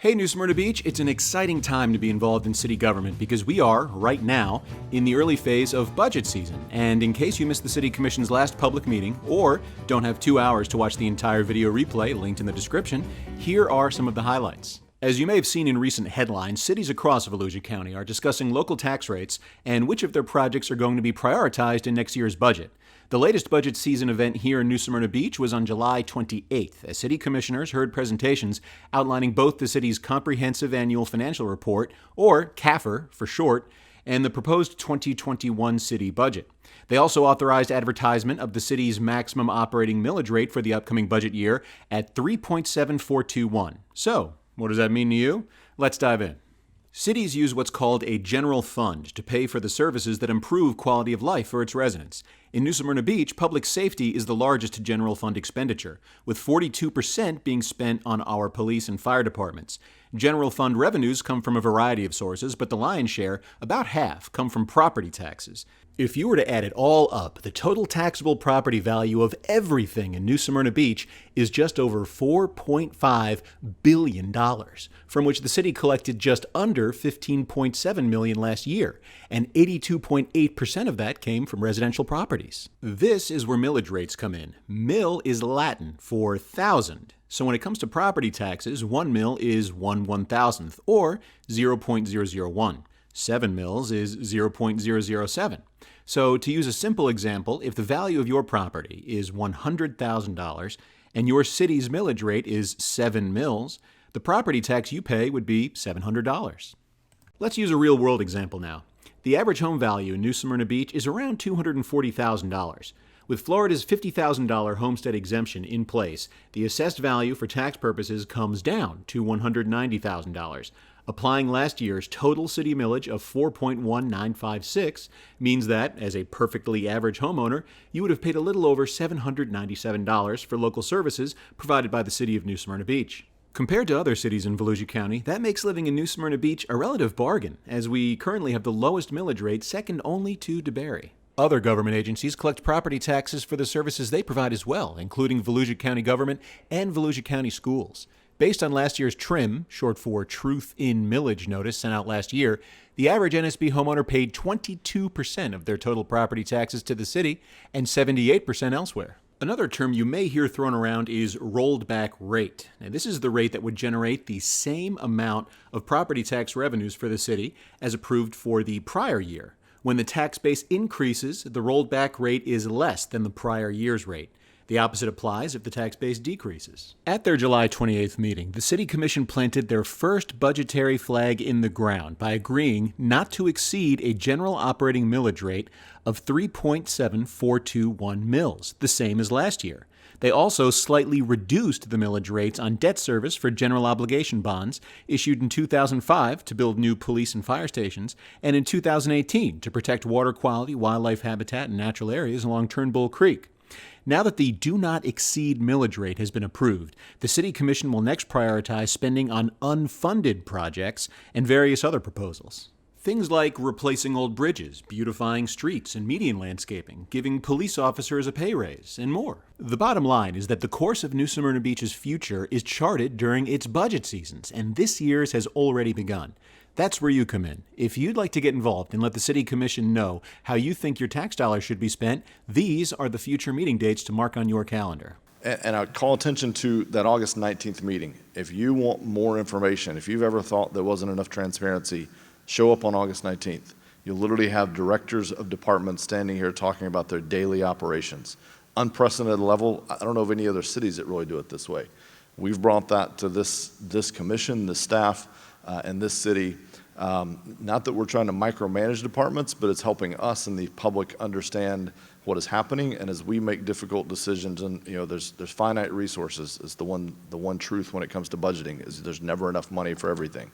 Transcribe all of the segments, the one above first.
Hey, New Smyrna Beach, it's an exciting time to be involved in city government because we are, right now, in the early phase of budget season. And in case you missed the City Commission's last public meeting or don't have 2 hours to watch the entire video replay linked in the description, here are some of the highlights. As you may have seen in recent headlines, cities across Volusia County are discussing local tax rates and which of their projects are going to be prioritized in next year's budget. The latest budget season event here in New Smyrna Beach was on July 28th, as city commissioners heard presentations outlining both the city's comprehensive annual financial report, or CAFR for short, and the proposed 2021 city budget. They also authorized advertisement of the city's maximum operating millage rate for the upcoming budget year at 3.7421. So, what does that mean to you? Let's dive in. Cities use what's called a general fund to pay for the services that improve quality of life for its residents. In New Smyrna Beach, public safety is the largest general fund expenditure, with 42% being spent on our police and fire departments. General fund revenues come from a variety of sources, but the lion's share, about half, come from property taxes. If you were to add it all up, the total taxable property value of everything in New Smyrna Beach is just over $4.5 billion, from which the city collected just under $15.7 million last year, and 82.8% of that came from residential properties. This is where millage rates come in. Mill is Latin for thousand. So when it comes to property taxes, 1 mill is 1/1000th, or 0.001. 7 mills is 0.007. So to use a simple example, if the value of your property is $100,000 and your city's millage rate is 7 mills, the property tax you pay would be $700. Let's use a real-world example now. The average home value in New Smyrna Beach is around $240,000. With Florida's $50,000 homestead exemption in place, the assessed value for tax purposes comes down to $190,000. Applying last year's total city millage of 4.1956 means that, as a perfectly average homeowner, you would have paid a little over $797 for local services provided by the city of New Smyrna Beach. Compared to other cities in Volusia County, that makes living in New Smyrna Beach a relative bargain, as we currently have the lowest millage rate, second only to DeBary. Other government agencies collect property taxes for the services they provide as well, including Volusia County government and Volusia County schools. Based on last year's TRIM, short for Truth in Millage notice sent out last year, the average NSB homeowner paid 22% of their total property taxes to the city and 78% elsewhere. Another term you may hear thrown around is rolled back rate. Now, this is the rate that would generate the same amount of property tax revenues for the city as approved for the prior year. When the tax base increases, the rolled back rate is less than the prior year's rate. The opposite applies if the tax base decreases. At their July 28th meeting, the City Commission planted their first budgetary flag in the ground by agreeing not to exceed a general operating millage rate of 3.7421 mills, the same as last year. They also slightly reduced the millage rates on debt service for general obligation bonds issued in 2005 to build new police and fire stations, and in 2018 to protect water quality, wildlife habitat, and natural areas along Turnbull Creek. Now that the do not exceed millage rate has been approved, the City Commission will next prioritize spending on unfunded projects and various other proposals. Things like replacing old bridges, beautifying streets and median landscaping, giving police officers a pay raise, and more. The bottom line is that the course of New Smyrna Beach's future is charted during its budget seasons, and this year's has already begun. That's where you come in. If you'd like to get involved and let the City Commission know how you think your tax dollars should be spent, these are the future meeting dates to mark on your calendar. And I would call attention to that August 19th meeting. If you want more information, if you've ever thought there wasn't enough transparency, show up on August 19th. You'll literally have directors of departments standing here talking about their daily operations. Unprecedented level. I don't know of any other cities that really do it this way. We've brought that to this commission, this staff, and this city. Not that we're trying to micromanage departments, but it's helping us and the public understand what is happening. And as we make difficult decisions, and there's finite resources. It's the one truth when it comes to budgeting is there's never enough money for everything.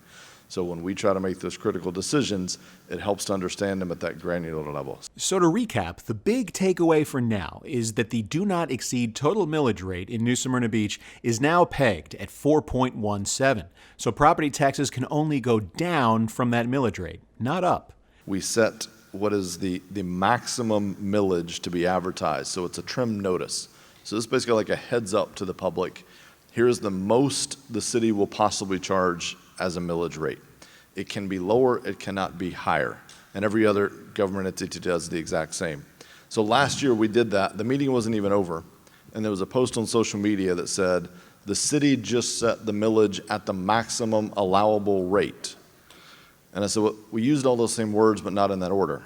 So when we try to make those critical decisions, it helps to understand them at that granular level. So to recap, the big takeaway for now is that the do not exceed total millage rate in New Smyrna Beach is now pegged at 4.17. So property taxes can only go down from that millage rate, not up. We set what is the maximum millage to be advertised. So it's a trim notice. So this is basically like a heads up to the public. here's the most the city will possibly charge as a millage rate. It can be lower, it cannot be higher. And every other government entity does the exact same. So last year we did that. The meeting wasn't even over. And there was a post on social media that said, the city just set the millage at the maximum allowable rate. And I said, well, we used all those same words, but not in that order.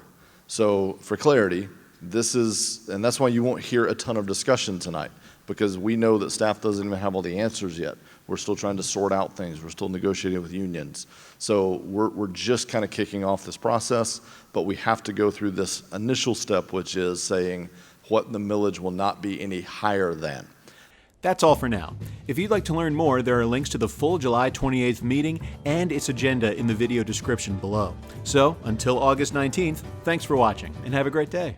So for clarity, and that's why you won't hear a ton of discussion tonight, because we know that staff doesn't even have all the answers yet. We're still trying to sort out things. We're still negotiating with unions. So we're just kind of kicking off this process, but we have to go through this initial step, which is saying what the millage will not be any higher than. That's all for now. If you'd like to learn more, there are links to the full July 28th meeting and its agenda in the video description below. So, until August 19th, thanks for watching and have a great day.